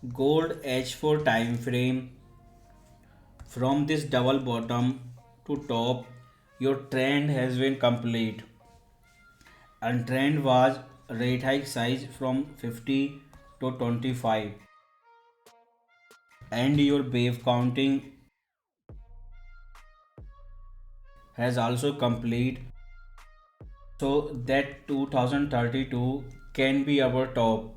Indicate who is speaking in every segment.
Speaker 1: Gold H4 time frame, from this double bottom to top, your trend has been complete, and trend was rate hike size from 50 to 25, and your wave counting has also complete, so that 2032 can be our top.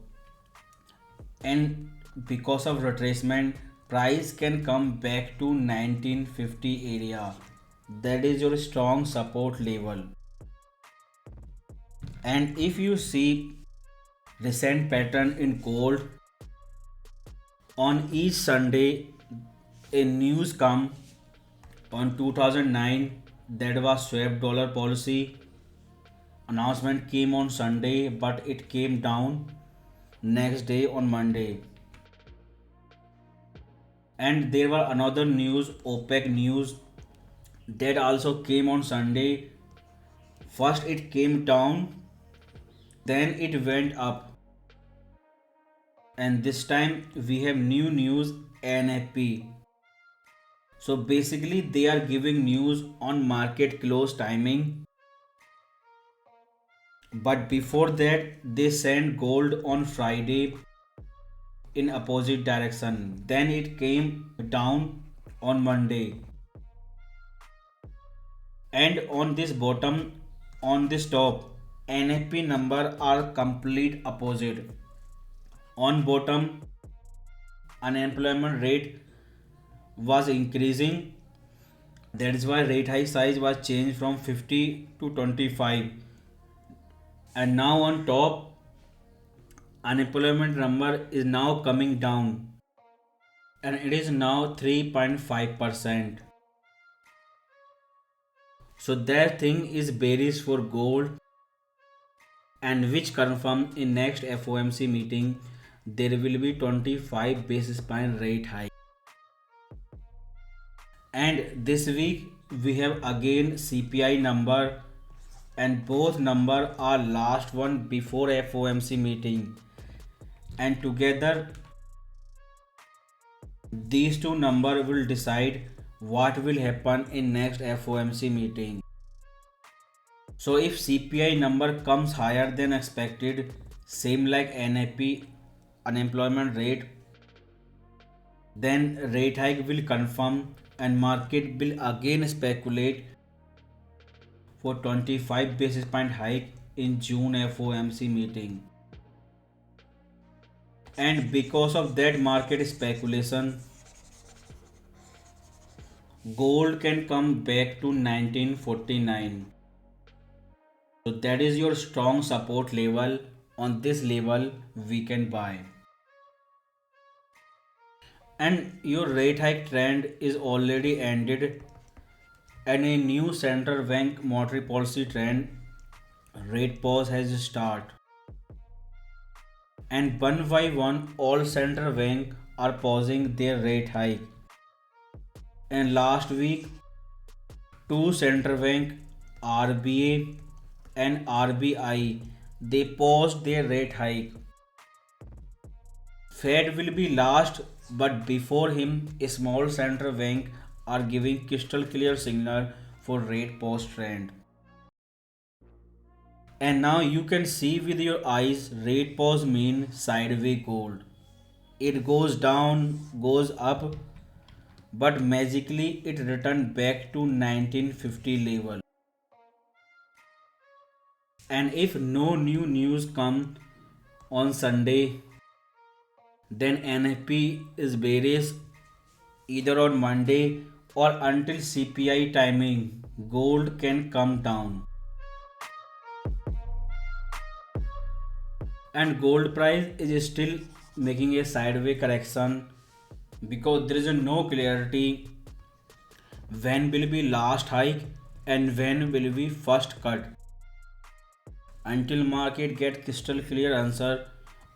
Speaker 1: And because of retracement, price can come back to 1950 area. That is your strong support level. And if you see recent pattern in gold, on each Sunday a news come. On 2009, that was swap dollar policy announcement came on Sunday, but it came down next day on Monday. And there were another news, OPEC news, that also came on Sunday. First it came down, then it went up, and this time we have new news, NFP. So basically they are giving news on market close timing, but before that they sent gold on Friday in opposite direction, then it came down on Monday. And on this bottom, on this top, NFP number are complete opposite. On bottom, unemployment rate was increasing, that is why rate hike size was changed from 50 to 25. And now on top, unemployment number is now coming down, and it is now 3.5%. So that thing is bearish for gold, and which confirm in next FOMC meeting there will be 25 basis point rate hike. And this week we have again CPI number, and both number are last one before FOMC meeting, and together these two numbers will decide what will happen in next FOMC meeting. So if CPI number comes higher than expected, same like NAP unemployment rate, then rate hike will confirm, and market will again speculate for 25 basis point hike in June FOMC meeting. And because of that market speculation, gold can come back to 1949. So that is your strong support level. On this level we can buy. And your rate hike trend is already ended, and a new central bank monetary policy trend, rate pause, has started. And one by one all central bank are pausing their rate hike. And last week two central bank, RBA and RBI, they paused their rate hike. Fed will be last, but before him a small central bank are giving crystal clear signal for rate pause trend. And now you can see with your eyes, rate pause mean sideways gold. It goes down, goes up, but magically it returned back to 1950 level. And if no new news come on Sunday, then NFP is bearish either on Monday or until CPI timing, gold can come down. And gold price is still making a sideways correction, because there is no clarity when will be last hike and when will be first cut. Until market get crystal clear answer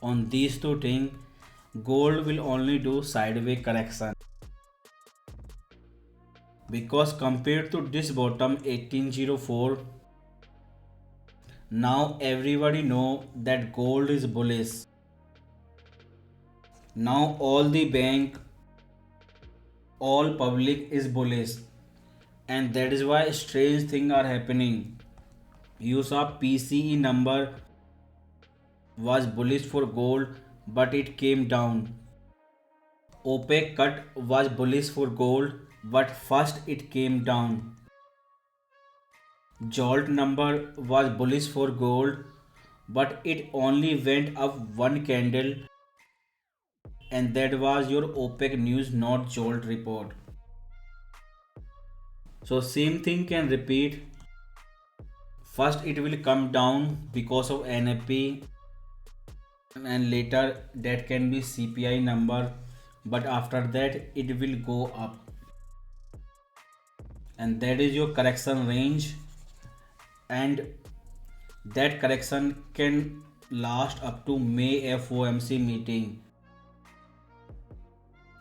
Speaker 1: on these two things, gold will only do sideways correction. Because compared to this bottom 1804, now everybody know that gold is bullish. Now all the bank, all public is bullish, and that is why strange things are happening. You saw PCE number was bullish for gold, but it came down. OPEC cut was bullish for gold, but first it came down. Jolt number was bullish for gold, but it only went up one candle, and that was your OPEC news, not Jolt report. So same thing can repeat. First it will come down because of NFP, and later that can be CPI number, but after that it will go up, and that is your correction range, and that correction can last up to May FOMC meeting.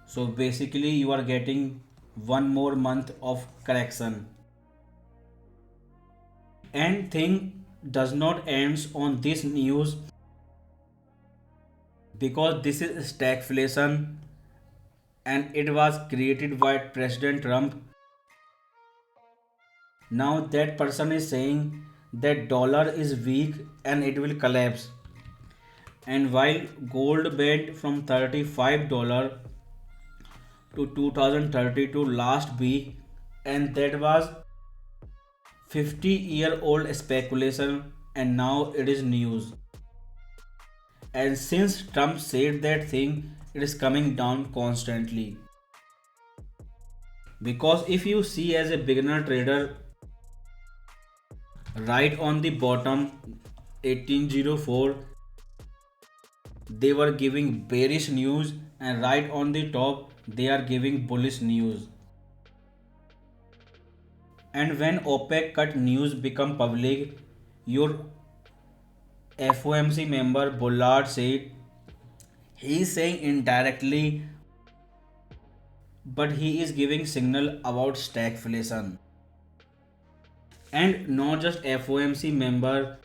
Speaker 1: So basically you are getting one more month of correction, and thing does not ends on this news, because this is stagflation and it was created by President Trump. Now that person is saying that dollar is weak and it will collapse. And while gold went from $35 to 2032 last week, and that was 50-year-old speculation, and now it is news. And since Trump said that thing, it is coming down constantly. Because if you see as a beginner trader, right on the bottom 1804 they were giving bearish news, and right on the top they are giving bullish news. And when OPEC cut news become public, your FOMC member Bullard said, he is saying indirectly, but he is giving signal about stagflation. And not just FOMC member,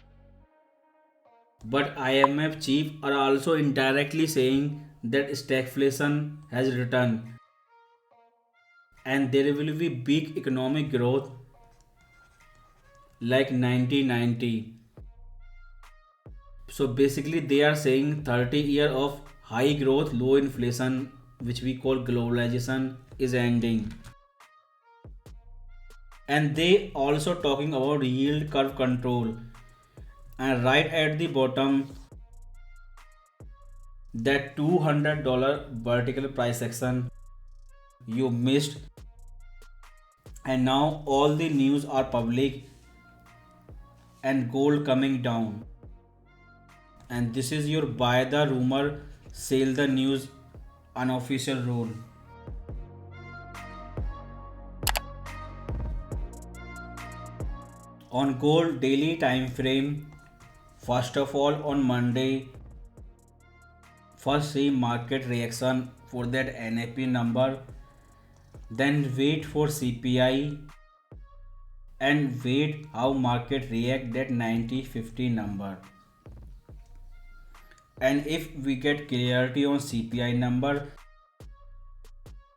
Speaker 1: but IMF chief are also indirectly saying that stagflation has returned and there will be big economic growth like 1990. So basically they are saying 30 years of high growth, low inflation, which we call globalization, is ending. And they also talking about yield curve control, and right at the bottom that $200 vertical price action you missed, and now all the news are public and gold coming down. And this is your buy the rumor, sell the news unofficial rule. On gold daily time frame, first of all on Monday, first see market reaction for that NAP number, then wait for CPI, and wait how market react that 90-50 number. And if we get clarity on CPI number,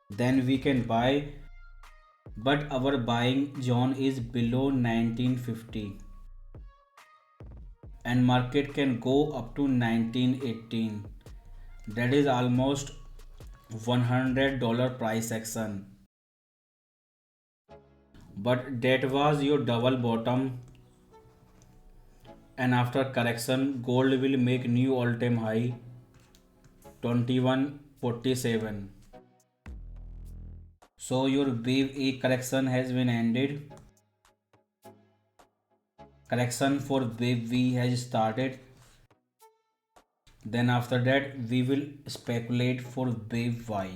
Speaker 1: then we can buy, but our buying zone is below 1950, and market can go up to 1918. That is almost $100 price action, but that was your double bottom, and after correction gold will make new all-time high 2147. So your wave A correction has been ended. Correction for wave V has started. Then after that we will speculate for wave Y.